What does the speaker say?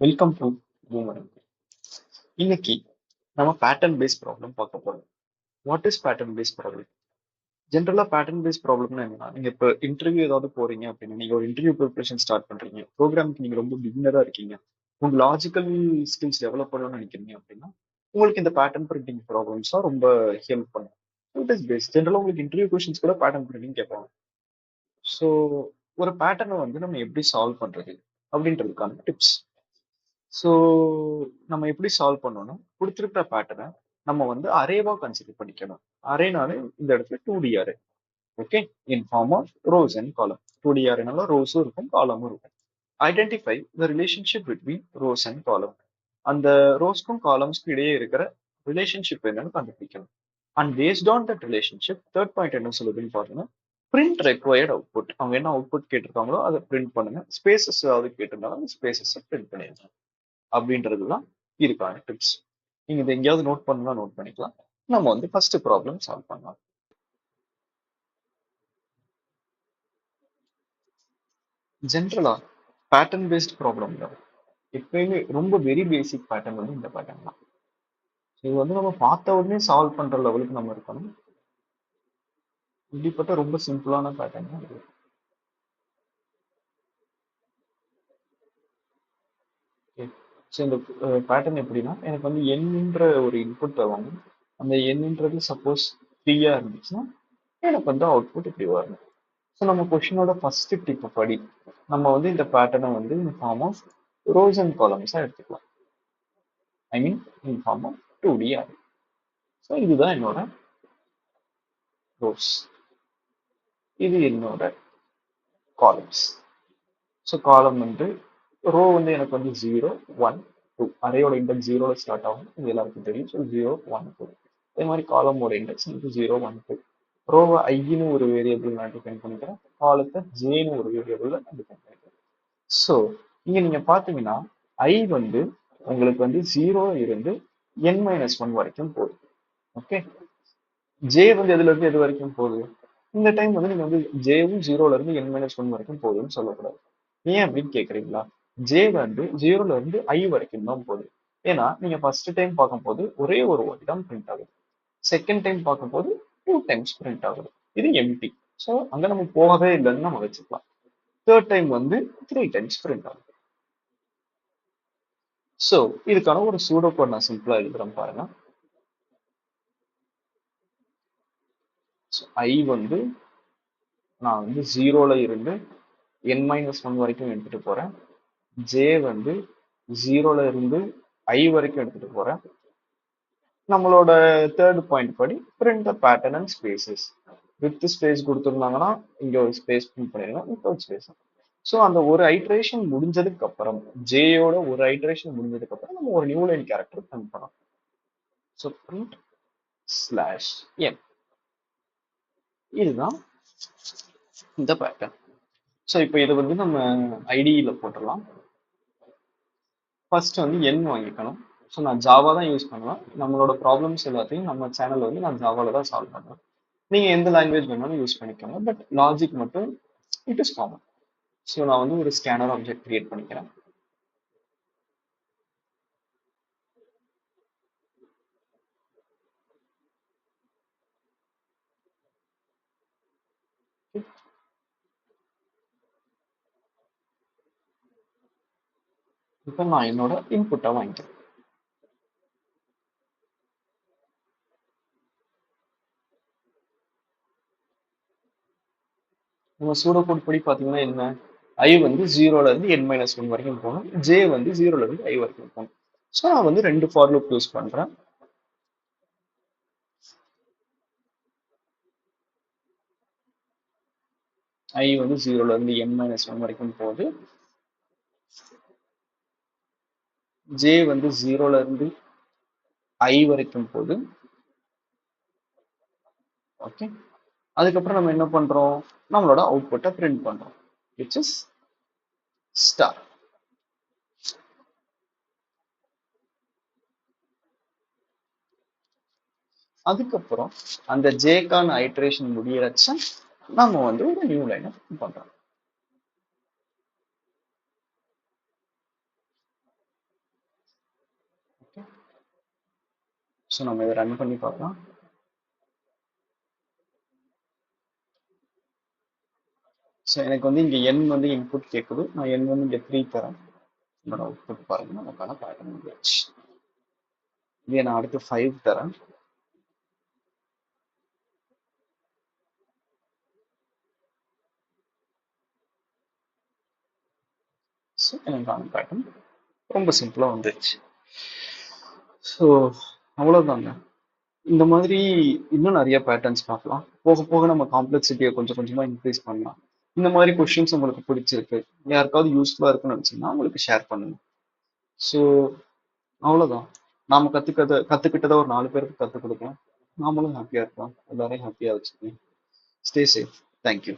Welcome to பூமரங். இன்னைக்கு நம்ம pattern based problem பார்க்க போறோம். What is pattern based problem? ஜென்ரலா பேட்டர்ன் பேஸ்ட் ப்ராப்ளம்னா என்னன்னா, நீங்க இப்போ இன்டர்வியூ ஏதாவது போறீங்க அப்படின்னா, நீங்க ஒரு இன்டர்வியூ ப்ரிப்பரேஷன் ஸ்டார்ட் பண்றீங்க, ப்ரோக்ராமுக்கு நீங்க ரொம்ப பிகினரா இருக்கீங்க, உங்க லாஜிக்கல் ஸ்கில்ஸ் டெவலப் பண்ணணும்னு நினைக்கிறீங்க அப்படின்னா, உங்களுக்கு இந்த பேட்டர்ன் பிரிண்டிங் ப்ராப்ளம்ஸ் தான் ரொம்ப ஹெல்ப் பண்ணும். இட் இஸ் பேஸ்ட் ஜென்ரலா உங்களுக்கு இன்டர்வியூ கொஸ்டின்ஸ் கூட பேட்டர்ன் பிரிண்டிங் கேட்பாங்க. ஸோ ஒரு பேட்டர்னை வந்து நம்ம எப்படி சால்வ் பண்றது அப்படின்றதுக்கான டிப்ஸ். ஸோ நம்ம எப்படி சால்வ் பண்ணணும், கொடுத்துருக்கிற பேட்டர்னை நம்ம வந்து அரேவா கன்சிடர் பண்ணிக்கணும். அரேனாலே இந்த இடத்துல 2D array. Okay, in form of rows and column. 2D அரேனால ரோஸும் இருக்கும், காலமும் இருக்கும். Identify the relationship between rows and column. அந்த ரோஸ்க்கும் காலம்ஸ்க்கும் இடையே இருக்கிற ரிலேஷன்ஷிப் என்னன்னு கண்டுபிடிக்கணும். And based on that relationship third point என்ன சொல்லுதுன்னு பாத்தீங்கன்னா, பிரிண்ட் ரெக்வயர்ட் அவுட்புட். அவங்க என்ன அவுட்புட் கேட்டிருக்காங்களோ அதை பிரிண்ட் பண்ணுங்க. ஸ்பேசஸ் ஏதாவது கேட்டிருந்தாலும் அந்த ஸ்பேசஸ் பிரிண்ட் பண்ணிடுங்க அப்படின்றதுதான் இதுக்கான டிப்ஸ். நீங்க இதை எங்கேயாவது நோட் பண்ணலாம், நோட் பண்ணிக்கலாம். நம்ம வந்து ஃபர்ஸ்ட் ப்ராப்ளம் சால்வ் பண்ணலாம். ஜென்ரலா பேட்டர்ன் பேஸ்ட் ப்ராப்ளம்ல எப்பயுமே ரொம்ப வெரி பேசிக் பேட்டர்ன் வந்து இந்த பேட்டர்ன் தான். இது வந்து நம்ம பார்த்த உடனே சால்வ் பண்ற லெவலுக்கு நம்ம இருக்கணும். இப்படிப்பட்ட ரொம்ப சிம்பிளான பேட்டர்ன் தான் இது. ஸோ இந்த பேட்டர்ன் எப்படின்னா, எனக்கு வந்து எண்ணுன்ற ஒரு இன்புட் தருவாங்க. அந்த எண்ணுன்றது சப்போஸ் 3-ஆ இருந்துச்சுன்னா எனக்கு வந்து அவுட்புட் இப்படி வரணும். ஸோ நம்ம கொஷினோட ஃபர்ஸ்ட் டிப் படி நம்ம வந்து இந்த பேட்டர்னை வந்து in form of rows and காலம்ஸா எடுத்துக்கலாம். I mean in form of 2D array. So இதுதான் என்னோட ரோஸ், இது என்னோட காலம்ஸ். ஸோ காலம் வந்து ரோ வந்து எனக்கு வந்து 0, 1, 2. அரையோட இண்டெக்ஸ் 0ல ஸ்டார்ட் ஆகும், இது எல்லாருக்கும் தெரியும். ஸோ 0, 1, 2. அதே மாதிரி காலமோட இண்டெக்ஸ் எனக்கு 0, 1, 2. ரோவை ஐன்னு ஒரு வேரியபிள் நான் டிஃபைன் பண்ணிக்கிறேன், காலத்தை ஜேன்னு ஒரு வேரியபிள் நான் டிஃபைன் பண்ணிக்கிறேன். ஸோ இங்க நீங்க பாத்தீங்கன்னா ஐ வந்து உங்களுக்கு வந்து 0 இருந்து n-1 வரைக்கும் போகுது. ஓகே, ஜே வந்து எதுல இருந்து எது வரைக்கும் போகுது? இந்த டைம் வந்து நீங்க வந்து ஜேவும் 0ல இருந்து n-1 வரைக்கும் போகுதுன்னு சொல்லக்கூடாது. ஏன் அப்படின்னு கேக்குறீங்களா? ஜே வந்து 0ல இருந்து ஐ வரைக்கும் தான் போகுது. ஏன்னா நீங்க ஃபர்ஸ்ட் டைம் பார்க்கும்போது ஒரே ஒரு வாட்டி தான் பிரிண்ட் ஆகுது. செகண்ட் டைம் பார்க்கும்போது 2 டைம்ஸ் பிரிண்ட் ஆகுது. இது எம்டி. ஸோ அங்க நம்ம போகவே இல்லைன்னு நம்ம வச்சுக்கலாம். தேர்ட் டைம் வந்து 3 டைம்ஸ் பிரிண்ட் ஆகுது. ஸோ இதுக்கான ஒரு சூடோ கோட் நான் சிம்பிளா எழுதுறேன் பாருங்க. ஐ வந்து நான் வந்து 0ல இருந்து n-1 வரைக்கும் எடுத்துட்டு போறேன். ஜே வந்து 0ல இருந்து ஐ வரைக்கும் எடுத்துட்டு போறேன். நம்மளோட தேர்ட் பாயிண்ட் படி print the pattern and spaces. With space கொடுத்துருந்தாங்கன்னா இங்க ஒரு ஸ்பேஸ் பிரிண்ட் பண்ணிடுங்க, வித்தவுட் ஸ்பேஸ். ஸோ அந்த ஒரு ஐட்ரேஷன் முடிஞ்சதுக்கு அப்புறம், ஜேயோட ஒரு ஐட்ரேஷன் முடிஞ்சதுக்கு அப்புறம் நம்ம ஒரு நியூ லைன் கேரக்டர் பிரிண்ட் பண்ணலாம். ஸோ பிரிண்ட் ஸ்லாஷ் என், இதுதான் இந்த பேட்டர்ன். ஸோ இப்போ இதை வந்து நம்ம ஐடியில போட்டுடலாம். ஃபர்ஸ்ட் வந்து என் வாங்கிக்கணும். ஸோ நான் ஜாவா தான் யூஸ் பண்ணுவேன். நம்மளோட ப்ராப்ளம்ஸ் எல்லாத்தையும் நம்ம சேனல் வந்து நான் ஜாவால தான் சால்வ் பண்ணுவேன். நீங்க எந்த லாங்குவேஜ் வேணாலும் யூஸ் பண்ணிக்கோங்க, பட் லாஜிக் மட்டும் இட் இஸ் காமன். ஸோ நான் வந்து ஒரு ஸ்கேனர் ஆப்ஜெக்ட் கிரியேட் பண்ணிக்கிறேன். இப்போ நான் என்னோட இன்புட்டை வாங்கிக்கிறேன். நம்ம சூடோ கோட் படி பார்த்தீங்கன்னா என்ன, ஐ வந்து 0ல இருந்து n-1 வரைக்கும் போகணும், ஜே வந்து 0ல இருந்து ஐ வரைக்கும் போகணும். ஸோ நான் வந்து ரெண்டு ஃபார் லூப் யூஸ் பண்றேன். ஐ வந்து 0ல இருந்து n-1 வரைக்கும் போகுது. ஜே வந்து 0ல இருந்து ஐ வரைக்கும் போகுது. ஓகே, அதுக்கப்புறம் நம்ம என்ன பண்றோம், நம்மளோட அவுட்புட்டை பிரிண்ட் பண்றோம், விச் இஸ் ஸ்டார். அதுக்கப்புறம் அந்த ஜேக்கான ஐட்ரேஷன் முடியறச்ச நம்ம வந்து ஒரு நியூ லைனை பண்றோம். ஸோ நம்ம இதை ரன் பண்ணி பார்க்கலாம். ஸோ எனக்கு வந்து இங்கே என் வந்து இன்புட் கேட்குது. நான் என் வந்து இங்கே 3 தரேன். என்னோட அவுட்புட் பாருங்க, நமக்கான பேட்டர்ன் வந்துருச்சு. இதே நான் அடுத்து 5 தரேன். ஸோ எனக்கான பேட்டர்ன் ரொம்ப சிம்பிளாக வந்துருச்சு. ஸோ அவ்வளோதாங்க. இந்த மாதிரி இன்னும் நிறைய பேட்டர்ன்ஸ் பார்க்கலாம். போக போக நம்ம காம்ப்ளெக்சிட்டியை கொஞ்சம் கொஞ்சமாக இன்க்ரீஸ் பண்ணலாம். இந்த மாதிரி கொஷின்ஸ் உங்களுக்கு பிடிச்சிருக்கு, யாருக்காவது யூஸ்ஃபுல்லாக இருக்குன்னு நினச்சிங்கன்னா உங்களுக்கு ஷேர் பண்ணுங்க. ஸோ அவ்வளோதான். நாம கற்றுக்கிட்டதை ஒரு 4 பேருக்கு கற்றுக் கொடுக்கலாம். நாமளும் ஹாப்பியாக இருக்கலாம். எல்லாரையும் ஹாப்பியாக வச்சுக்கோங்க. Stay safe. தேங்க்யூ.